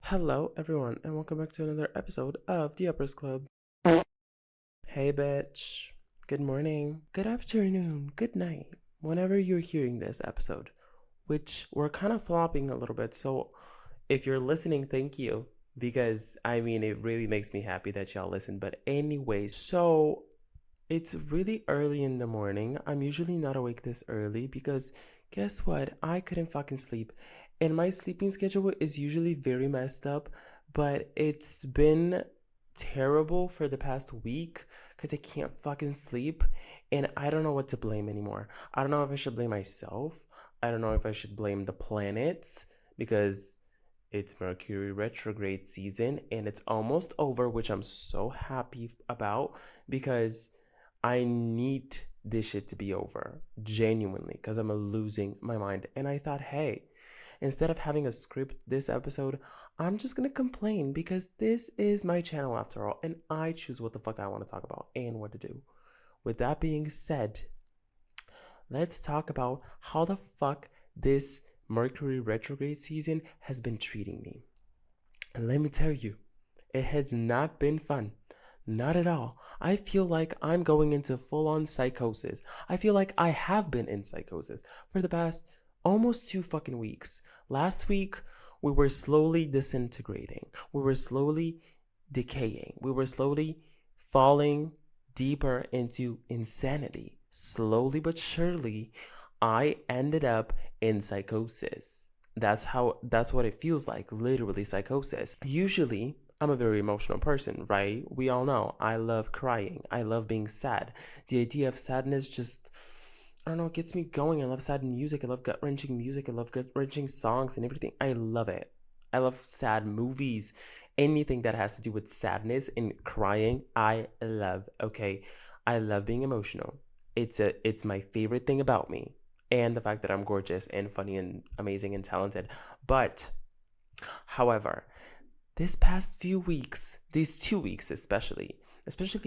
Hello, everyone, and welcome back to another episode of the Yappers Club. Hey, bitch. Good morning, good afternoon, good night, whenever you're hearing this episode, which we're kind of flopping a little bit. So, if you're listening, thank you, because it really makes me happy that y'all listen. But, anyways, so it's really early in the morning. I'm usually not awake this early because guess what? I couldn't fucking sleep. And my sleeping schedule is usually very messed up, but it's been terrible for the past week because I can't fucking sleep and I don't know what to blame anymore. I don't know if I should blame myself. I don't know if I should blame the planets because it's Mercury retrograde season and it's almost over, which I'm so happy about because I need this shit to be over genuinely because I'm losing my mind. And I thought, hey, instead of having a script this episode, I'm just gonna complain because this is my channel after all, and I choose what the fuck I want to talk about and what to do. With that being said, let's talk about how the fuck this Mercury retrograde season has been treating me. And let me tell you, it has not been fun. Not at all. I feel like I'm going into full on psychosis. I feel like I have been in psychosis for the past almost 2 fucking weeks. Last week, we were slowly disintegrating. We were slowly decaying. We were slowly falling deeper into insanity. Slowly but surely, I ended up in psychosis. That's what it feels like, literally psychosis. Usually, I'm a very emotional person, right? We all know I love crying. I love being sad. The idea of sadness just, I don't know, it gets me going. I love sad music. I love gut wrenching music. I love gut wrenching songs and everything. I love it. I love sad movies. Anything that has to do with sadness and crying, I love. Okay. I love being emotional. It's my favorite thing about me. And the fact that I'm gorgeous and funny and amazing and talented. But, however, this past few weeks, these 2 weeks especially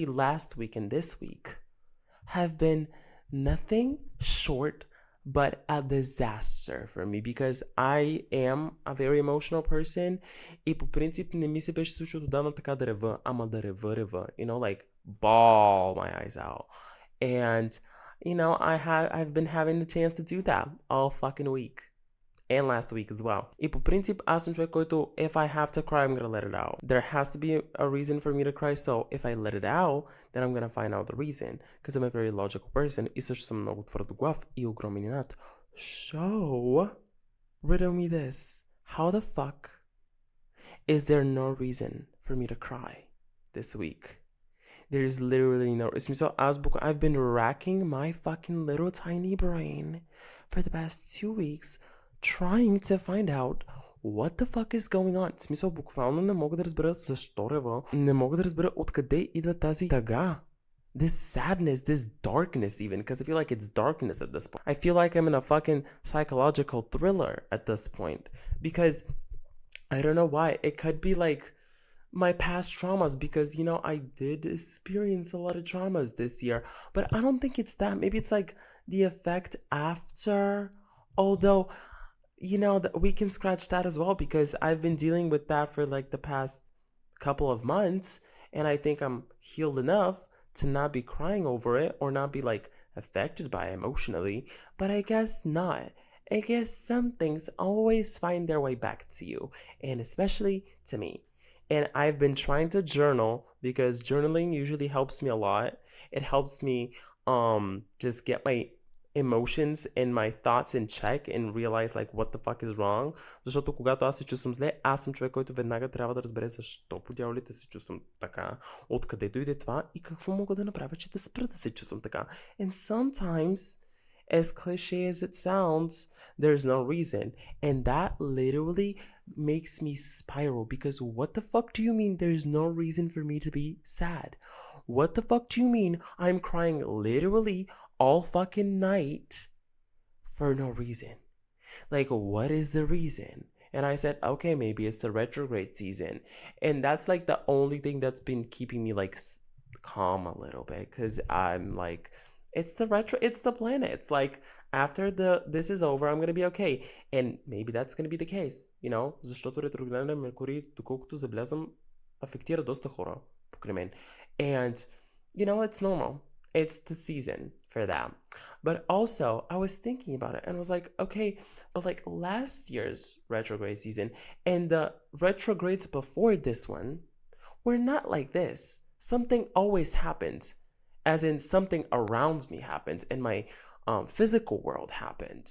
last week and this week, have been nothing short but a disaster for me because I am a very emotional person и по принцип не ми се беше случило отдавна така да рева, ама да рева, like bawl my eyes out. And I've been having the chance to do that all fucking week and last week as well. И по принцип, аз съм човек, който if I have to cry, I'm gonna let it out. There has to be a reason for me to cry, so if I let it out, then I'm gonna find out the reason. Because I'm a very logical person и също съм много твърдоглав и огромен инат. So, riddle me this. How the fuck is there no reason for me to cry this week? There's literally no reason. So I've been racking my fucking little tiny brain for the past 2 weeks trying to find out what the fuck is going on. В смисъл, буквално не мога да разбера защо рева. Не мога да разбера откъде идва тази тъга. This sadness, this darkness even, because I feel like it's darkness at this point. I feel like I'm in a fucking psychological thriller at this point. Because I don't know why. It could be like my past traumas because I did experience a lot of traumas this year, but I don't think it's that. Maybe it's like the effect after, although we can scratch that as well because I've been dealing with that for like the past couple of months, and I think I'm healed enough to not be crying over it or not be like affected by it emotionally. But I guess not. I guess some things always find their way back to you, and especially to me. And I've been trying to journal because journaling usually helps me a lot. It helps me just get my emotions and my thoughts in check and realize like what the fuck is wrong. Защото когато аз се чувствам зле, аз съм човек, който веднага трябва да разбере защо по дяволите се чувствам така, откъде дойде това и какво мога да направя, че да спра да се чувствам така. And sometimes, as cliche as it sounds, there's no reason. And that literally makes me spiral because what the fuck do you mean there's no reason for me to be sad? What the fuck do you mean I'm crying literally all fucking night for no reason? Like, what is the reason? And I said, okay, maybe it's the retrograde season. And that's like the only thing that's been keeping me like calm a little bit because I'm like, It's the planets. Like after this is over, I'm gonna be okay. And maybe that's gonna be the case, you know? Защото ретрограден Меркурий, доколкото забелязвам, афектира доста хора покрай мен. And, you know, it's normal. It's the season for that. But also, I was thinking about it and I was like, okay, but like last year's retrograde season and the retrogrades before this one were not like this. Something always happens, as in something around me happened and my physical world happened.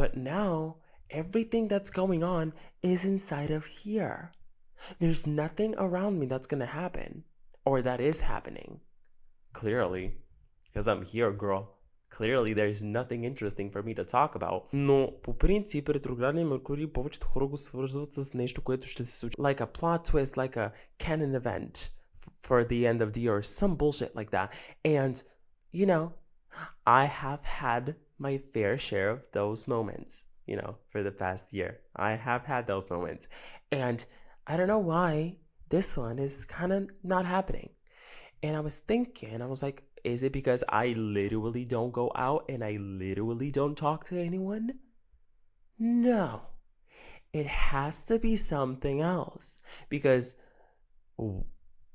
But now, everything that's going on is inside of here. There's nothing around me that's gonna happen, or that is happening. Clearly, because I'm here, girl. Clearly, there's nothing interesting for me to talk about. Но по принцип, ретроградния Меркурий повечето хора го свързват с нещо, което ще се случи. Like a plot twist, like a canon event for the end of the year, some bullshit like that. And, you know, I have had my fair share of those moments, you know, for the past year. I have had those moments. And I don't know why this one is kind of not happening. And I was thinking, I was like, is it because I literally don't go out and I literally don't talk to anyone? No. It has to be something else. Because,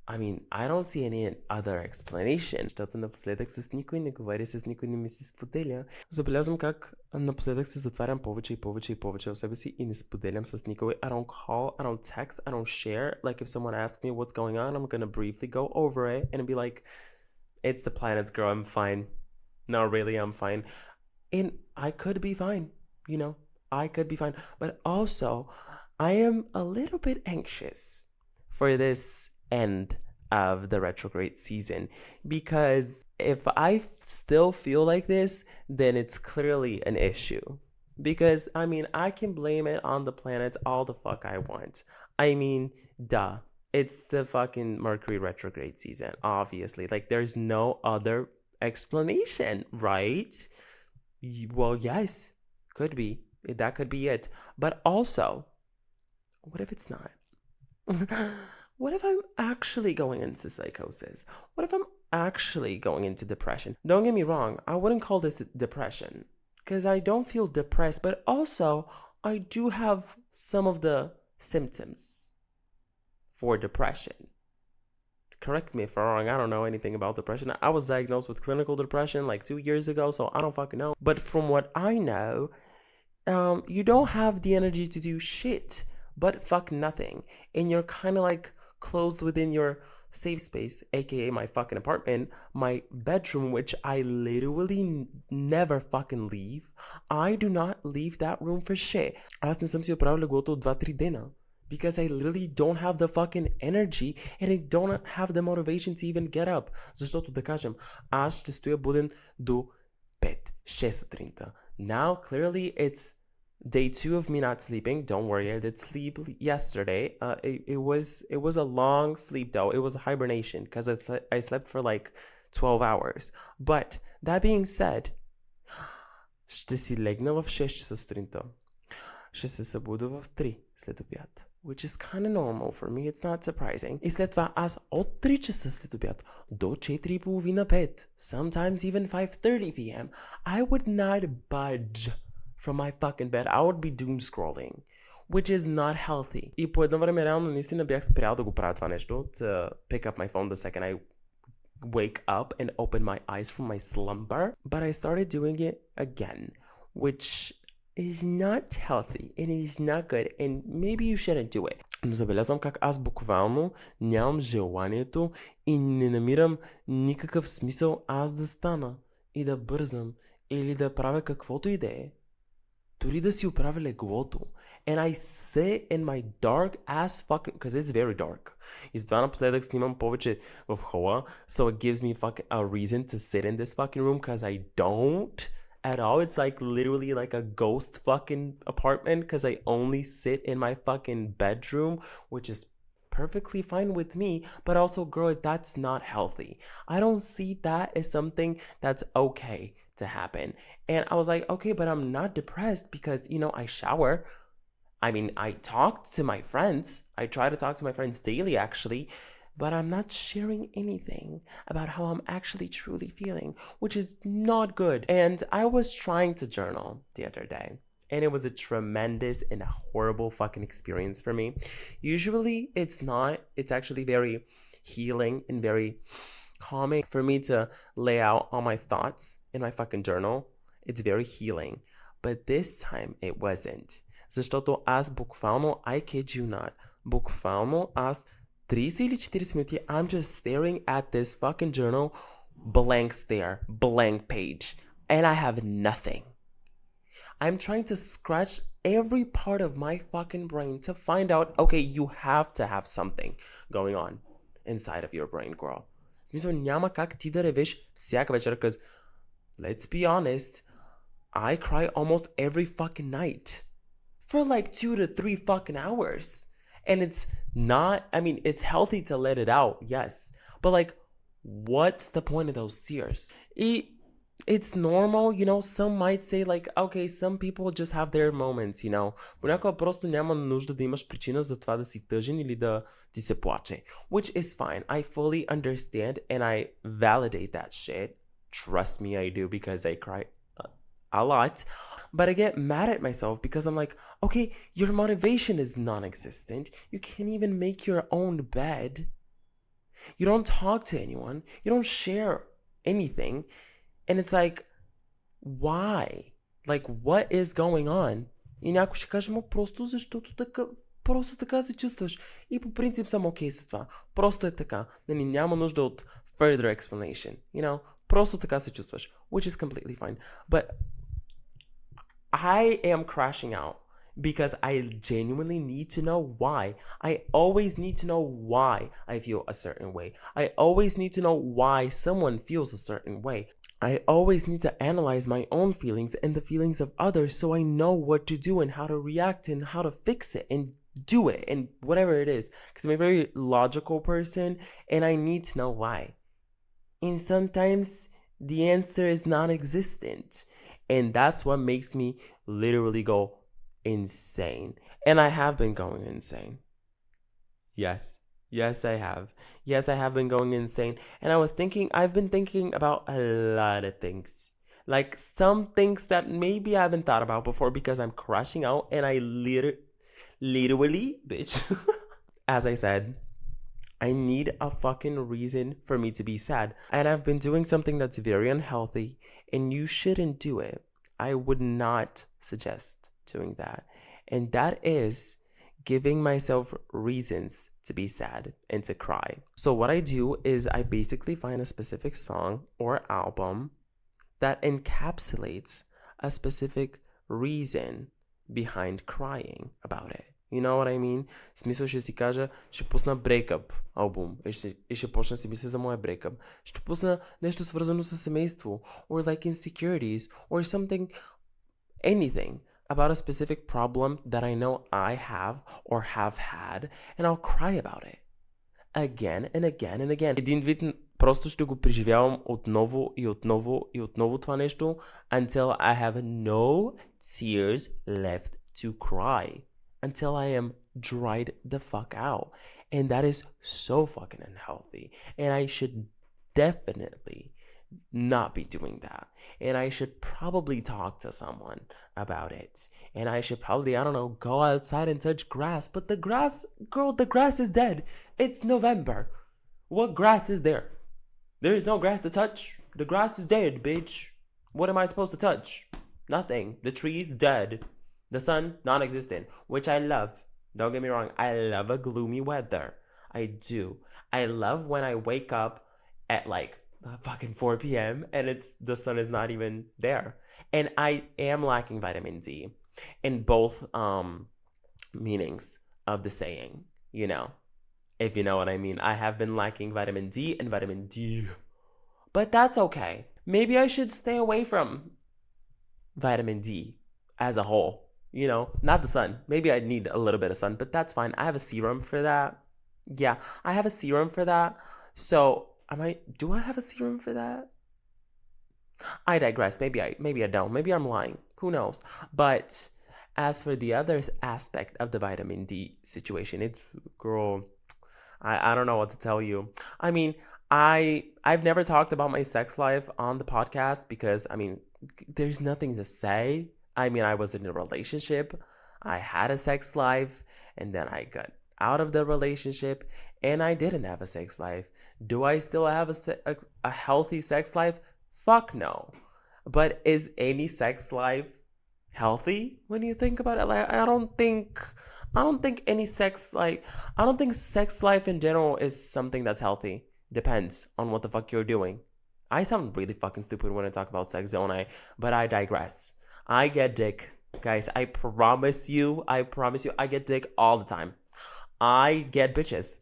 I mean, I don't see any other explanation. Защото напоследък с никой не говори, с никой не ми се споделя. Забелязвам как напоследък се затварям повече и повече и повече в себе си и не споделям с никой. I don't call, I don't text, I don't share. Like if someone asks me what's going on, I'm gonna briefly go over it and be like, it's the planets, girl, I'm fine. No, really, I'm fine. And I could be fine, you know, I could be fine. But also, I am a little bit anxious for this end of the retrograde season, because if I still feel like this, then it's clearly an issue. Because I mean, I can blame it on the planets all the fuck I want. I mean, duh. It's the fucking Mercury retrograde season, obviously. Like, there's no other explanation, right? Well, yes, could be. That could be it. But also, what if it's not? What if I'm actually going into psychosis? What if I'm actually going into depression? Don't get me wrong, I wouldn't call this depression, because I don't feel depressed, but also I do have some of the symptoms for depression. Correct me if I'm wrong, I don't know anything about depression. I was diagnosed with clinical depression like 2 years ago, so I don't fucking know. But from what I know, you don't have the energy to do shit but fuck nothing. And you're kind of like closed within your safe space, aka my fucking apartment, my bedroom, which I literally never fucking leave. I do not leave that room for shit. Аз не съм си оправил леглото от 2-3 дена. Because I literally don't have the fucking energy and I don't have the motivation to even get up. Защото да кажем, аз ще стоя буден до 5-6 сутринта. Now, clearly, it's day 2 of me not sleeping. Don't worry, I did sleep yesterday. It was a long sleep though. It was a hibernation because I slept for like 12 hours. But that being said, ще си легна в 6 часа сутринта. Ще се събуда в 3 след обяд. Which is kind of normal for me, it's not surprising. И след това аз от 3 часа след обяд до 4:30-5, sometimes even 5:30 p.m. I would not budge from my fucking bed. I would be doom scrolling, which is not healthy. И по едно време реално наистина бях спрял да го правя това нещо, to pick up my phone the second I wake up and open my eyes from my slumber. But I started doing it again, which is not healthy, it is not good, and maybe you shouldn't do it. Но забелязвам как аз буквално нямам желанието и не намирам никакъв смисъл аз да стана и да бързам или да правя каквото и да е. Дори да си оправя леглото. And I sit in my dark ass fucking... Because it's very dark. И затова напоследък снимам повече в хола. So it gives me fucking a reason to sit in this fucking room. Because I don't at all. It's like literally like a ghost fucking apartment. Because I only sit in my fucking bedroom. Which is perfectly fine with me. But also, girl, that's not healthy. I don't see that as something that's okay to happen. And I was like, okay, but I'm not depressed because, you know, I shower. I mean, I talk to my friends. I try to talk to my friends daily, actually. but I'm not sharing anything about how I'm actually truly feeling, which is not good. And I was trying to journal the other day, and it was a tremendous and a horrible fucking experience for me. Usually it's not, it's actually very healing and very calming for me to lay out all my thoughts in my fucking journal. It's very healing. But this time it wasn't. Защото аз буквално, I kid you not, буквално аз 30 или 40 минути, I'm just staring at this fucking journal, blank stare, blank page, and I have nothing. I'm trying to scratch every part of my fucking brain to find out, okay, you have to have something going on inside of your brain, girl. В смисъл, няма как ти да ревеш всяка вечер, because, let's be honest, I cry almost every fucking night for like 2 to 3 fucking hours. And it's not, I mean, it's healthy to let it out, yes. But like, what's the point of those tears? It's normal, you know, some might say like, okay, some people just have their moments, you know. Понякога просто няма нужда да имаш причина за това да си тъжен или да ти се плаче. Which is fine. I fully understand and I validate that shit. Trust me, I do, because I cry a lot. But I get mad at myself because I'm like, okay, your motivation is non-existent. You can't even make your own bed. You don't talk to anyone. You don't share anything. And it's like, why? Like, what is going on? И някой ще каже, просто защото така се чувстваш. И по принцип съм окей с това. Просто е така. Нали, няма нужда от further explanation. You know? Просто така се чувстваш. Which is completely fine. But I am crashing out because I genuinely need to know why. I always need to know why I feel a certain way. I always need to know why someone feels a certain way. I always need to analyze my own feelings and the feelings of others so I know what to do and how to react and how to fix it and do it and whatever it is. Because I'm a very logical person and I need to know why. And sometimes the answer is non-existent. And that's what makes me literally go insane. And I have been going insane. Yes. Yes, I have. Yes, I have been going insane. And I've been thinking about a lot of things. Like some things that maybe I haven't thought about before because I'm crashing out and I literally, bitch. As I said, I need a fucking reason for me to be sad. And I've been doing something that's very unhealthy and you shouldn't do it. I would not suggest doing that. And that is giving myself reasons to be sad and to cry. So what I do is I basically find a specific song or album that encapsulates a specific reason behind crying about it. You know what I mean? В смисъл ще си кажа, ще пусна breakup албум и ще почна си мисля за моя breakup. Ще пусна нещо свързано с семейство or like insecurities or something, anything about a specific problem that I know I have or have had, and I'll cry about it again and again and again. Един вид просто ще го преживявам отново и отново и отново това нещо until I have no tears left to cry, until I am dried the fuck out. And that is so fucking unhealthy. And I should definitely not be doing that. And I should probably talk to someone about it. And I should probably, I don't know, go outside and touch grass. But the grass, girl, the grass is dead. It's November. What grass is there? There is no grass to touch. The grass is dead, bitch. What am I supposed to touch? Nothing. The tree is dead. The sun, non-existent, which I love. Don't get me wrong. I love a gloomy weather. I do. I love when I wake up at like fucking 4 p.m. and the sun is not even there. And I am lacking vitamin D in both meanings of the saying, you know, if you know what I mean. I have been lacking vitamin D and vitamin D. But that's okay. Maybe I should stay away from vitamin D as a whole. You know, not the sun. Maybe I need a little bit of sun, but that's fine. I have a serum for that. Yeah, I have a serum for that. So do I have a serum for that? I digress. Maybe I don't. Maybe I'm lying. Who knows? But as for the other aspect of the vitamin D situation, it's, girl, I don't know what to tell you. I mean, I've never talked about my sex life on the podcast because I mean, there's nothing to say. I mean, I was in a relationship, I had a sex life, and then I got out of the relationship and I didn't have a sex life. Do I still have a healthy sex life? Fuck no. But is any sex life healthy when you think about it? Like I don't think any sex like I don't think sex life in general is something that's healthy. Depends on what the fuck you're doing. I sound really fucking stupid when I talk about sex, don't I? But I digress. I get dick. Guys, I promise you, I get dick all the time. I get bitches.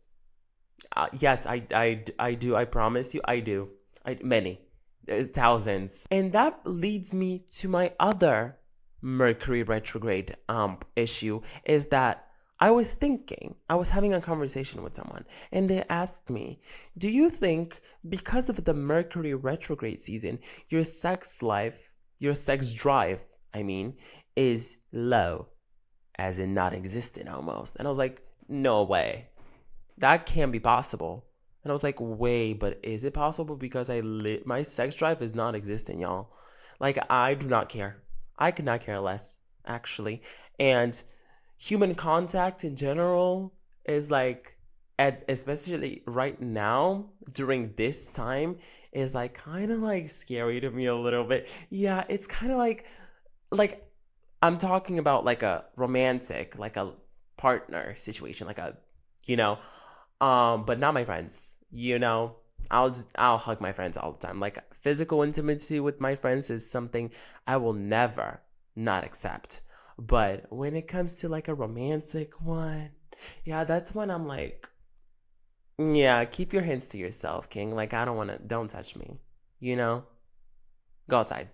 Yes, I do. I promise you, I do. Many. There's thousands. And that leads me to my other Mercury retrograde issue is that I was having a conversation with someone, and they asked me, do you think because of the Mercury retrograde season, your sex drive, I mean, is low, as in not existent almost? And I was like, no way. That can't be possible. And I was like, wait, but is it possible? Because my sex drive is not existent, y'all. Like, I do not care. I could not care less, actually. And human contact in general is like, especially right now during this time, is like kind of like scary to me a little bit. Yeah, it's kind of like I'm talking about like a romantic, like a partner situation, like a, you know, but not my friends. I'll hug my friends all the time. Like physical intimacy with my friends is something I will never not accept. But when it comes to like a romantic one, yeah, that's when I'm like, yeah, keep your hands to yourself, King. Like I don't touch me. You know? Go outside.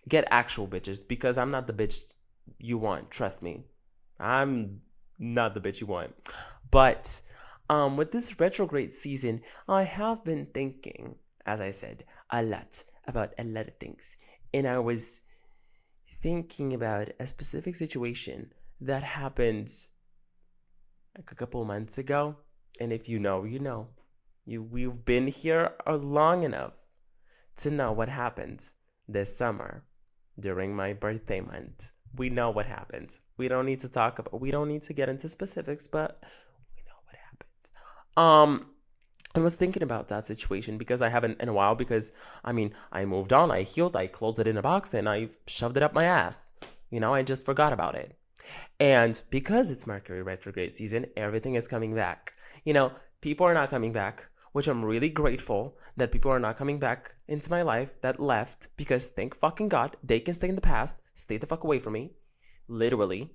Get actual bitches because I'm not the bitch you want. Trust me. I'm not the bitch you want. But with this retrograde season, I have been thinking, as I said, a lot about a lot of things. And I was thinking about a specific situation that happened like a couple months ago. And if you know, you know. We've been here long enough to know what happened this summer during my birthday month. We know what happened. We don't need to get into specifics, but we know what happened. I was thinking about that situation because I haven't in a while because I mean, I moved on, I healed, I closed it in a box and I shoved it up my ass. I just forgot about it. And because it's Mercury retrograde season, everything is coming back. People are not coming back, which I'm really grateful that people are not coming back into my life that left because thank fucking God they can stay in the past, stay the fuck away from me. Literally.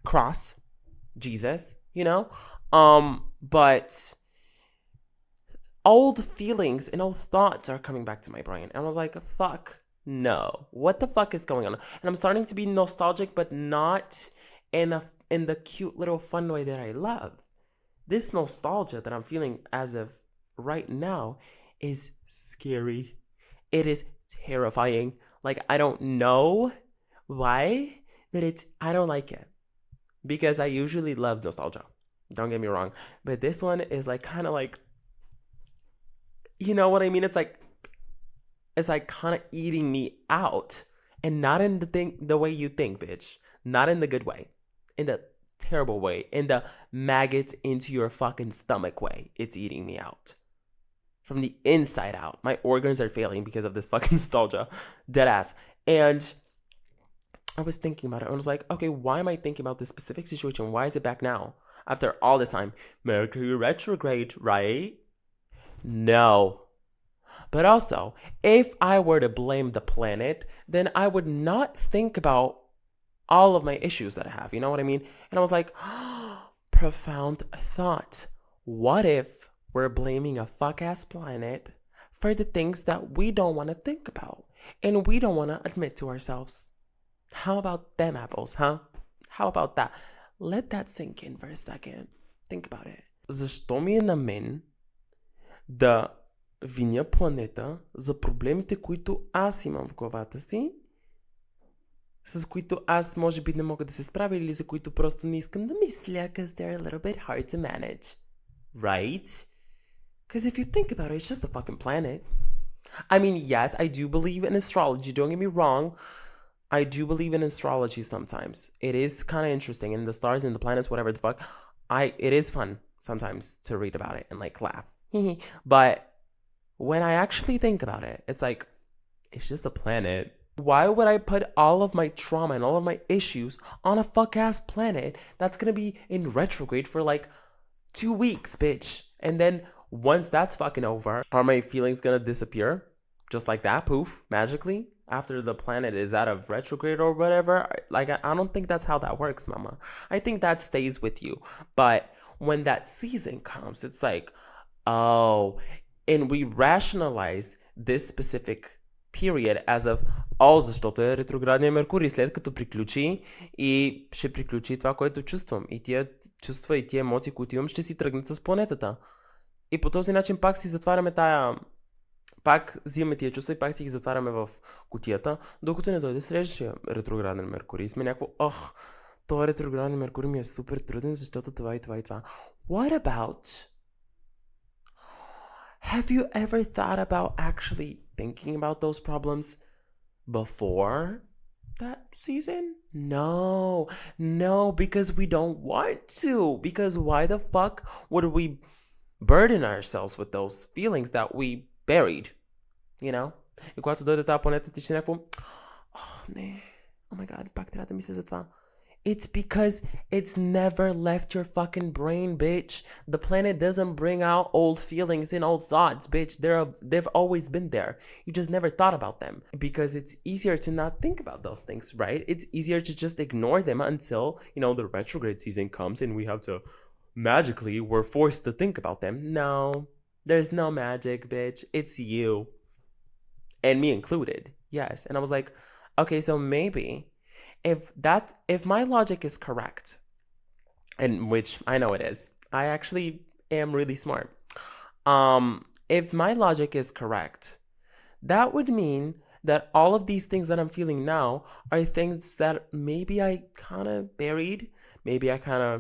Cross Jesus. But old feelings and old thoughts are coming back to my brain. And I was like, fuck no. What the fuck is going on? And I'm starting to be nostalgic, but not in the cute little fun way that I love. This nostalgia that I'm feeling as of right now is scary. It is terrifying. Like, I don't know why, but I don't like it. Because I usually love nostalgia. Don't get me wrong. But this one is like kind of like, you know what I mean? It's like kind of eating me out. And not in the way you think, bitch. Not in the good way. In the terrible way. In the maggots into your fucking stomach way. It's eating me out. From the inside out. My organs are failing because of this fucking nostalgia. Deadass. And I was thinking about it. I was like, okay, why am I thinking about this specific situation? Why is it back now? After all this time. Mercury retrograde, right? No. But also, if I were to blame the planet, then I would not think about all of my issues that I have. You know what I mean? And I was like, profound thought. What if we're blaming a fuck-ass planet for the things that we don't want to think about and we don't want to admit to ourselves? How about them apples, huh? How about that? Let that sink in for a second. Think about it. Защо ми е на мен да виня планета за проблемите, които аз имам в главата си с които аз може би не мога да се справя или за които просто не искам да мисля, because they're a little bit hard to manage. Right? Because if you think about it, it's just a fucking planet. I mean, yes, I do believe in astrology, don't get me wrong. I do believe in astrology sometimes. It is kind of interesting, and the stars and the planets, whatever the fuck. It is fun sometimes to read about it and like laugh. But when I actually think about it, it's like it's just a planet. Why would I put all of my trauma and all of my issues on a fuck ass planet that's gonna be in retrograde for like 2 weeks, bitch? And then once that's fucking over, are my feelings gonna disappear? Just like that, poof, magically? After the planet is out of retrograde or whatever? Like, I don't think that's how that works, mama. I think that stays with you. But when that season comes, it's like, oh, and we rationalize this specific period as of защото е ретроградния Меркурий, след като приключи и ще приключи това, което чувствам. И тия чувства и тия емоции, които имам, ще си тръгнат с планетата. И по този начин пак си затваряме пак взимаме тия чувства и пак си ги затваряме в кутията, докато не дойде следващия ретрограден Меркурий. Сме някакво, този ретрограден Меркурий ми е супер труден, защото това и това и това. What about... Have you ever thought about actually thinking about those problems before that season? No, because we don't want to. Because why the fuck would we burden ourselves with those feelings that we buried? You know? И когато дойде тази планета, ти ще някакво... не. Oh my god, пак трябва да мисля за това. It's because it's never left your fucking brain, bitch. The planet doesn't bring out old feelings and old thoughts, bitch. They've always been there. You just never thought about them. Because it's easier to not think about those things, right? It's easier to just ignore them until, the retrograde season comes and we have to magically, we're forced to think about them. No, there's no magic, bitch. It's you. And me included. Yes. And I was like, okay, so maybe if my logic is correct, and which I know it is, I actually am really smart. If my logic is correct, that would mean that all of these things that I'm feeling now are things that maybe I kind of buried, maybe I kind of,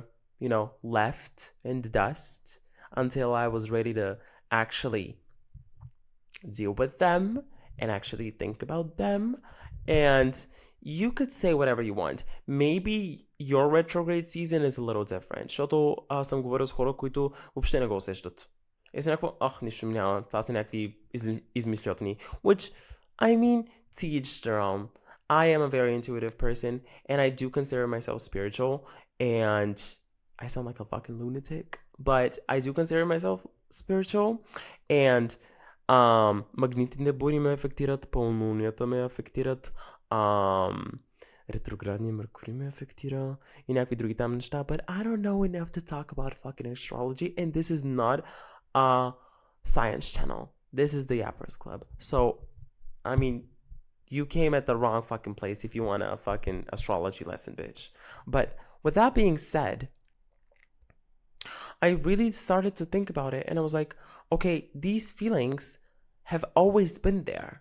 left in the dust until I was ready to actually deal with them and actually think about them. And you could say whatever you want. Maybe your retrograde season is a little different. Защото аз съм говорил с хора, които въобще не го усещат. И са някакво, нищо ми няма. Това са някакви измислятини. Which, I mean, to each their own. I am a very intuitive person, and I do consider myself spiritual, and I sound like a fucking lunatic, but I do consider myself spiritual, and магнитните бури ме афектират, пълнолунията ме афектират, ретроградния Меркурий ме афектира и някакви други там неща, but I don't know enough to talk about fucking astrology, and this is not a science channel. This is the Yappers Club. So, I mean, you came at the wrong fucking place if you want a fucking astrology lesson, bitch. But with that being said, I really started to think about it, and I was like, okay, these feelings have always been there.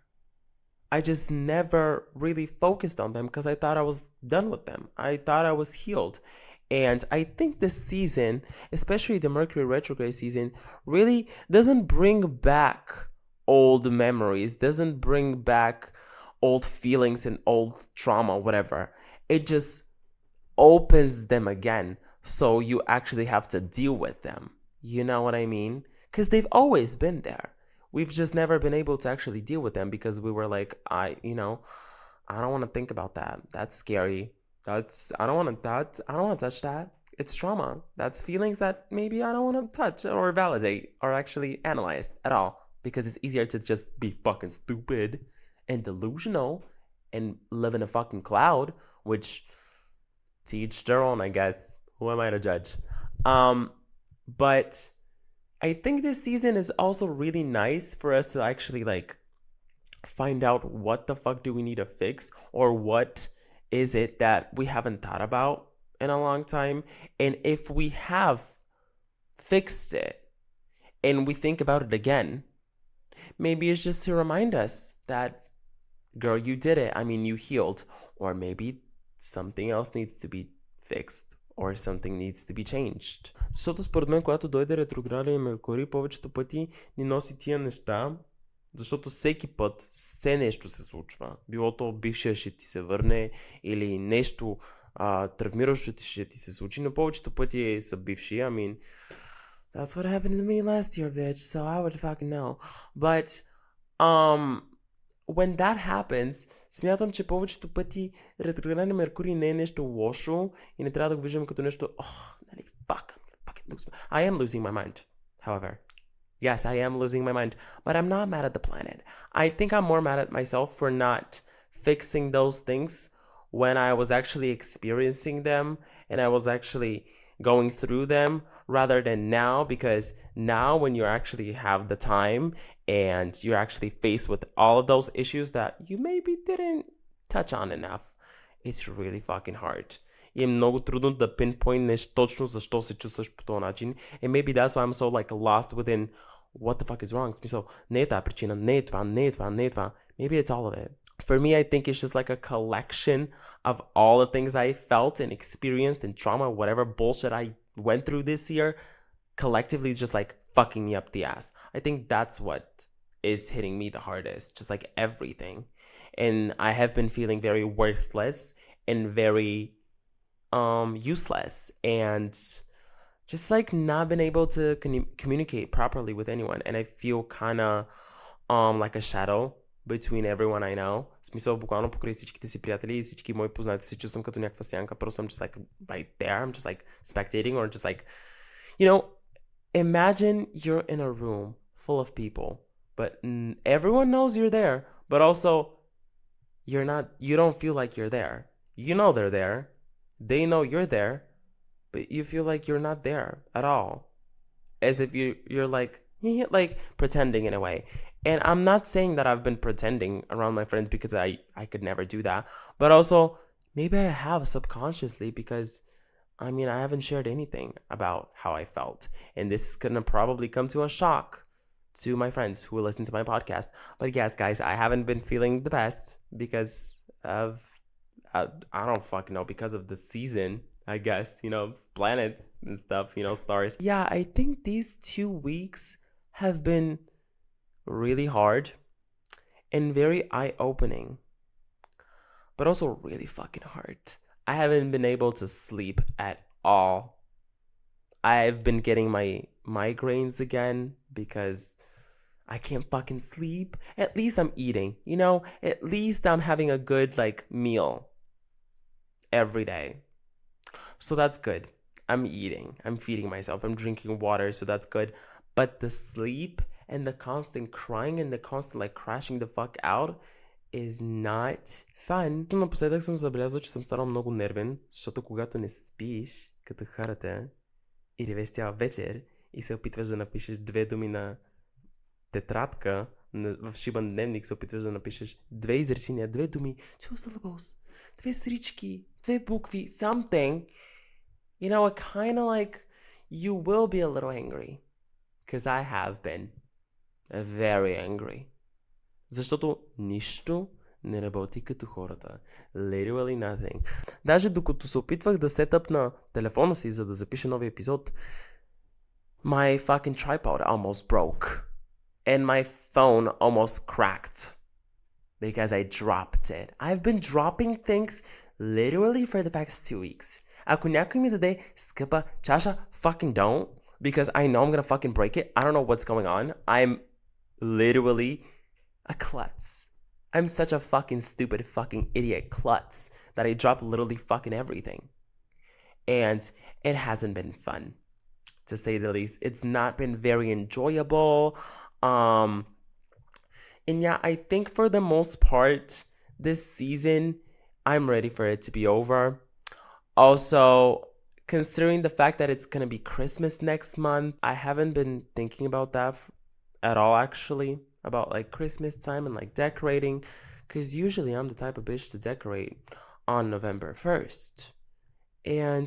I just never really focused on them because I thought I was done with them. I thought I was healed. And I think this season, especially the Mercury retrograde season, really doesn't bring back old memories, doesn't bring back old feelings and old trauma, whatever. It just opens them again. So you actually have to deal with them. You know what I mean? Because they've always been there. We've just never been able to actually deal with them because we were like, I don't want to think about that. That's scary. I don't want to touch that. It's trauma. That's feelings that maybe I don't want to touch or validate or actually analyze at all because it's easier to just be fucking stupid and delusional and live in a fucking cloud, which to each their own, I guess. Who am I to judge? But I think this season is also really nice for us to actually find out what the fuck do we need to fix or what is it that we haven't thought about in a long time. And if we have fixed it and we think about it again, maybe it's just to remind us that, girl, you did it. I mean, you healed. or maybe something else needs to be fixed or something needs to be changed. Защото според мен, когато дойде ретрограден Меркурий, повечето пъти ни носи тия неща, защото всеки път все нещо се случва. Било то бившия ще ти се върне или нещо травмиращо ще ти се случи, но повечето пъти са бивши. I mean, that's what happened to me last year, bitch, so I would fucking know. But, when that happens, смятам, че повечето пъти ретрограден Меркурий не е нещо лошо и не трябва да го виждам като нещо, нали, fuck, I am losing my mind, however. Yes, I am losing my mind, but I'm not mad at the planet. I think I'm more mad at myself for not fixing those things when I was actually experiencing them and I was actually going through them rather than now, because now when you actually have the time and you're actually faced with all of those issues that you maybe didn't touch on enough, it's really fucking hard. И е много трудно да pinpointнеш точно защо се чувстваш по този начин. And maybe that's why I'm so like lost within what the fuck is wrong. В смисъл, не е тази причина, не е това. Maybe it's all of it. For me, I think it's just like a collection of all the things I felt and experienced and trauma, whatever bullshit I went through this year, collectively just like fucking me up the ass. I think that's what is hitting me the hardest, just like everything. And I have been feeling very worthless and very useless and just like not been able to communicate properly with anyone. And I feel kind of like a shadow between everyone I know. В смисъл, буквално покрай всичките си приятели и всички мои познати се чувствам като някаква сянка. Просто I'm just like right there. I'm just like spectating or just like, you know, imagine you're in a room full of people, but everyone knows you're there, but also you don't feel like you're there. You know they're there. They know you're there, but you feel like you're not there at all. As if you're like pretending in a way. And I'm not saying that I've been pretending around my friends because I could never do that. But also, maybe I have subconsciously because, I mean, I haven't shared anything about how I felt. And this is going to probably come to a shock to my friends who listen to my podcast. But yes, guys, I haven't been feeling the best because of, I don't fucking know, because of the season, I guess, you know, planets and stuff, you know, stars. Yeah, I think these 2 weeks have been really hard and very eye-opening, but also really fucking hard. I haven't been able to sleep at all. I've been getting my migraines again because I can't fucking sleep. At least I'm eating, you know? At least I'm having a good like meal every day. So that's good. I'm eating. I'm feeding myself. I'm drinking water, so that's good. But the sleep and the constant crying and the constant like crashing the fuck out is not fun. Напоследък съм забелязал, че съм станал много нервен, защото когато не спиш като хората и ревеш цяла вечер и се опитваш да напишеш 2 думи на тетрадка, в шибан дневник се опитваш да напишеш 2 изречения, 2 думи, 2 syllables, 2 срички, 2 букви, something, you know, it kind of like you will be a little angry. Because I have been very angry. Защото нищо не работи като хората. Literally nothing. Даже докато се опитвах да сетъп на телефона си, за да запиша нови епизод, my fucking tripod almost broke. And my phone almost cracked. Because I dropped it. I've been dropping things literally for the past 2 weeks. Ако някой ми даде скъпа чаша, fucking don't. Because I know I'm gonna fucking break it. I don't know what's going on. I'm literally a klutz. I'm such a fucking stupid fucking idiot klutz that I drop literally fucking everything. And it hasn't been fun, to say the least. It's not been very enjoyable. And yeah, I think for the most part, this season, I'm ready for it to be over. Also, considering the fact that it's gonna be Christmas next month, I haven't been thinking about that at all, actually, about like Christmas time and like decorating, because usually I'm the type of bitch to decorate on November 1st, and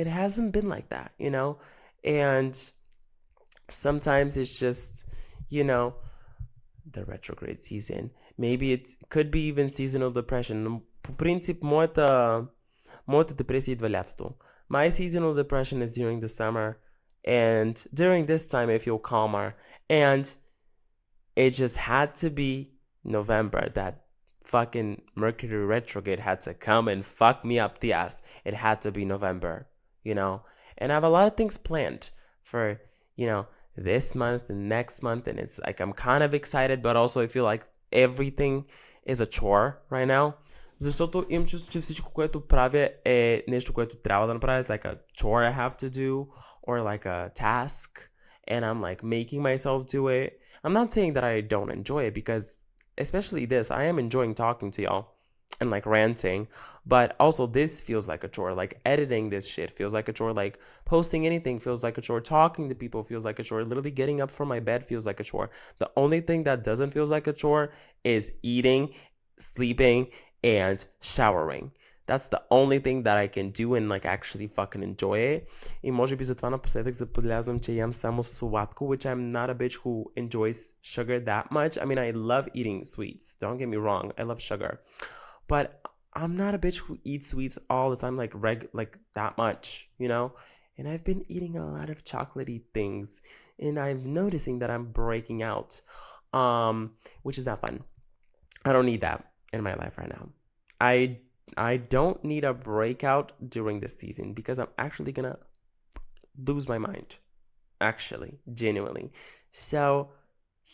it hasn't been like that, you know. And sometimes it's just, you know, the retrograde season. Maybe it could be even seasonal depression. по принцип, моята депресия идва лятото. My seasonal depression is during the summer, and during this time I feel calmer. And it just had to be November that fucking Mercury retrograde had to come and fuck me up the ass. It had to be November, you know? And I have a lot of things planned for, you know, this month and next month. And it's like I'm kind of excited, but also I feel like everything is a chore right now. Защото имам чувство, че всичко, което правя е нещо, което трябва да направя. It's like a chore I have to do or like a task. And I'm like making myself do it. I'm not saying that I don't enjoy it because, especially this, I am enjoying talking to y'all and like ranting, but also this feels like a chore. Like editing this shit feels like a chore. Like posting anything feels like a chore. Talking to people feels like a chore. Literally getting up from my bed feels like a chore. The only thing that doesn't feel like a chore is eating, sleeping, and showering. That's the only thing that I can do and like actually fucking enjoy it. И може би затова напоследък забелязвам, че ям само сладко, which I'm not a bitch who enjoys sugar that much. I mean, I love eating sweets. Don't get me wrong. I love sugar. But I'm not a bitch who eats sweets all the time, like that much, you know? And I've been eating a lot of chocolatey things, and I'm noticing that I'm breaking out, which is not fun. I don't need that in my life right now. I don't need a breakout during this season because I'm actually gonna lose my mind. Actually, genuinely. So,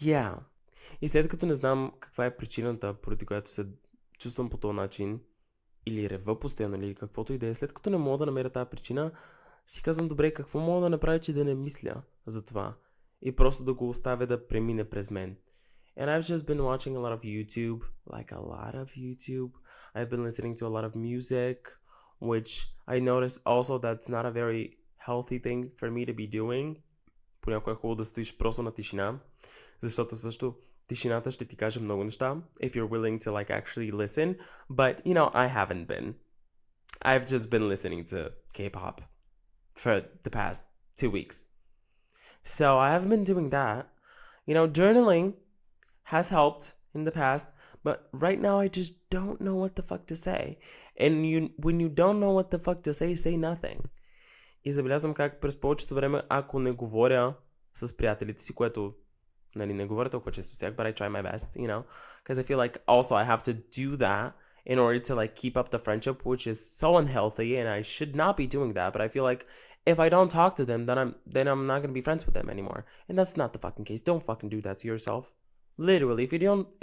yeah. И след като не знам каква е причината, поради която се чувствам по този начин, или рева постоянно, или каквото и да е, след като не мога да намеря тази причина, си казвам, добре, какво мога да направя, че да не мисля за това? И просто да го оставя да премине през мен. And I've just been watching a lot of YouTube, like a lot of YouTube. I've been listening to a lot of music, which I noticed also that's not a very healthy thing for me to be doing. Понякога е хубаво да стоиш просто на тишина, защото също тишината ще ти каже много неща, if you're willing to like actually listen. But, you know, I haven't been. I've just been listening to K-pop for the past 2 weeks. So I haven't been doing that. You know, journaling has helped in the past, but right now I just don't know what the fuck to say. And when you don't know what the fuck to say nothing. И забелязвам как през повечето време, ако не говоря с приятелите си, което нали, не говоря толкова често с тях, but I try my best, you know, because I feel like also I have to do that in order to like keep up the friendship, which is so unhealthy, and I should not be doing that, but I feel like if I don't talk to them, then I'm not gonna be friends with them anymore, and that's not the fucking case. Don't fucking do that to yourself. Literally,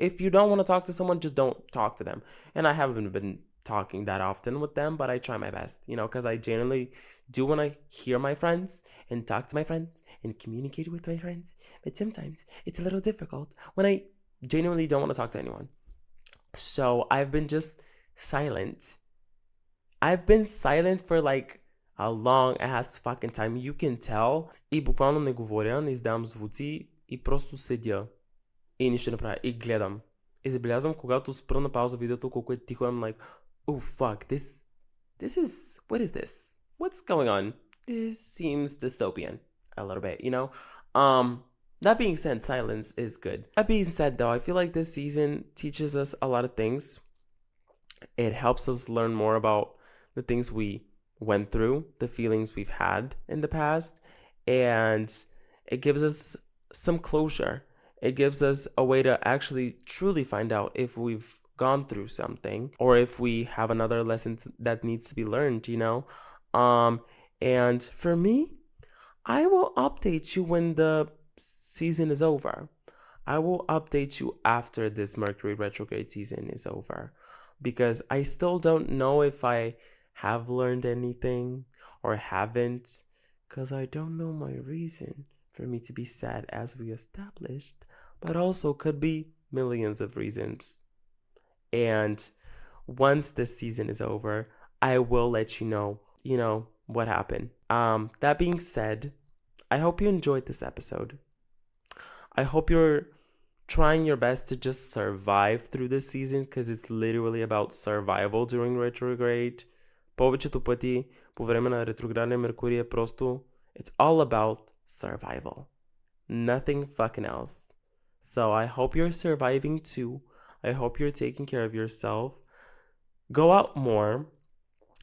if you don't want to talk to someone, just don't talk to them. And I haven't been talking that often with them, but I try my best, you know, because I generally do want to hear my friends and talk to my friends and communicate with my friends. But sometimes it's a little difficult when I genuinely don't want to talk to anyone. So I've been just silent. I've been silent for like a long ass fucking time. You can tell. И буквално не говоря, не издавам звуци и просто седя. И нищо не правя. И гледам. И забелязвам, когато спра на пауза видеото, колко е тихо, I'm like, oh fuck, this is, what is this? What's going on? This seems dystopian a little bit, you know? That being said, silence is good. That being said, though, I feel like this season teaches us a lot of things. It helps us learn more about the things we went through, the feelings we've had in the past, and it gives us some closure. It gives us a way to actually truly find out if we've gone through something or if we have another lesson that needs to be learned, you know? And for me, I will update you when the season is over. I will update you after this Mercury retrograde season is over because I still don't know if I have learned anything or haven't because I don't know my reason for me to be sad as we established, but also could be millions of reasons. And once this season is over, I will let you know, what happened. That being said, I hope you enjoyed this episode. I hope you're trying your best to just survive through this season because it's literally about survival during retrograde. Повечето пъти по време на ретроградния Меркурий е просто it's all about survival. Nothing fucking else. So I hope you're surviving too. I hope you're taking care of yourself. Go out more.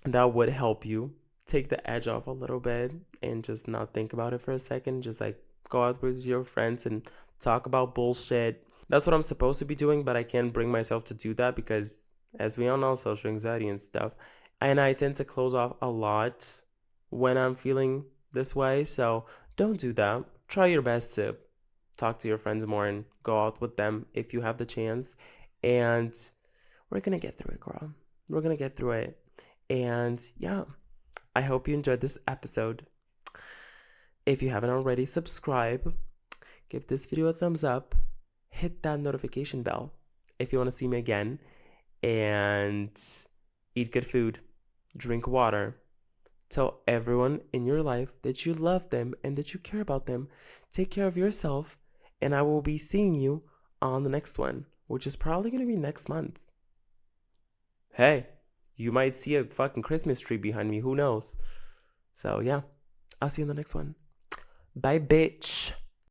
That would help you take the edge off a little bit and just not think about it for a second. Just like go out with your friends and talk about bullshit. That's what I'm supposed to be doing, but I can't bring myself to do that because, as we all know, social anxiety and stuff. And I tend to close off a lot when I'm feeling this way. So don't do that. Try your best to talk to your friends more and go out with them if you have the chance. And we're going to get through it, girl. We're going to get through it. And yeah, I hope you enjoyed this episode. If you haven't already, subscribe, give this video a thumbs up, hit that notification bell if you want to see me again, and eat good food, drink water. Tell everyone in your life that you love them and that you care about them. Take care of yourself, and I will be seeing you on the next one, which is probably going to be next month. Hey, you might see a fucking Christmas tree behind me. Who knows? So, yeah, I'll see you in the next one. Bye, bitch.